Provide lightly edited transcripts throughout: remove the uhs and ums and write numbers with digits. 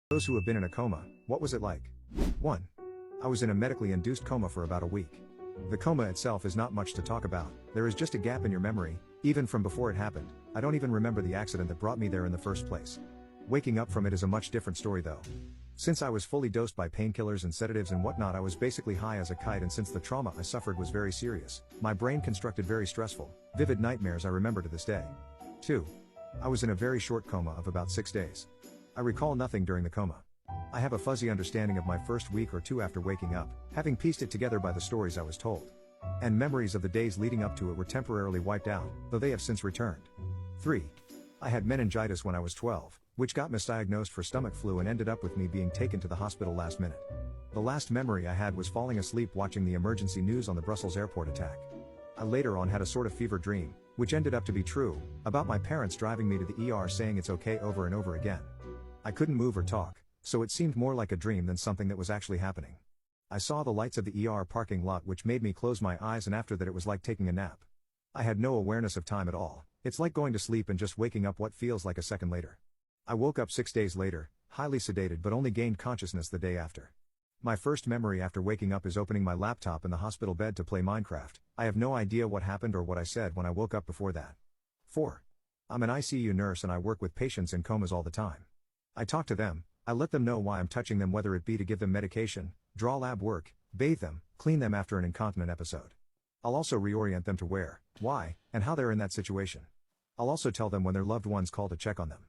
Those who have been in a coma, what was it like? 1. I was in a medically induced coma for about a week. The coma itself is not much to talk about, there is just a gap in your memory, even from before it happened. I don't even remember the accident that brought me there in the first place. Waking up from it is a much different story though. Since I was fully dosed by painkillers and sedatives and whatnot, I was basically high as a kite, and since the trauma I suffered was very serious, my brain constructed very stressful, vivid nightmares I remember to this day. 2. I was in a very short coma of about 6 days. I recall nothing during the coma. I have a fuzzy understanding of my first week or two after waking up, having pieced it together by the stories I was told. And memories of the days leading up to it were temporarily wiped out, though they have since returned. 3. I had meningitis when I was 12, which got misdiagnosed for stomach flu and ended up with me being taken to the hospital last minute. The last memory I had was falling asleep watching the emergency news on the Brussels airport attack. I later on had a sort of fever dream, which ended up to be true, about my parents driving me to the ER saying it's okay over and over again. I couldn't move or talk, so it seemed more like a dream than something that was actually happening. I saw the lights of the ER parking lot, which made me close my eyes, and after that it was like taking a nap. I had no awareness of time at all. It's like going to sleep and just waking up what feels like a second later. I woke up 6 days later, highly sedated, but only gained consciousness the day after. My first memory after waking up is opening my laptop in the hospital bed to play Minecraft. I have no idea what happened or what I said when I woke up before that. 4. I'm an ICU nurse and I work with patients in comas all the time. I talk to them, I let them know why I'm touching them, whether it be to give them medication, draw lab work, bathe them, clean them after an incontinent episode. I'll also reorient them to where, why, and how they're in that situation. I'll also tell them when their loved ones call to check on them.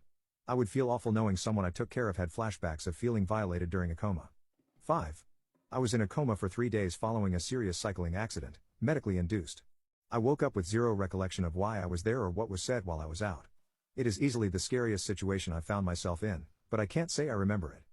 I would feel awful knowing someone I took care of had flashbacks of feeling violated during a coma. 5. I was in a coma for 3 days following a serious cycling accident, medically induced. I woke up with zero recollection of why I was there or what was said while I was out. It is easily the scariest situation I've found myself in, but I can't say I remember it.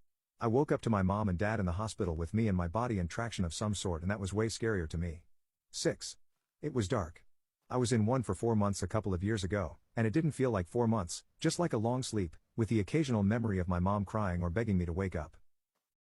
I woke up to my mom and dad in the hospital with me and my body in traction of some sort, and that was way scarier to me. 6. It was dark. I was in one for 4 months a couple of years ago, and it didn't feel like 4 months, just like a long sleep, with the occasional memory of my mom crying or begging me to wake up.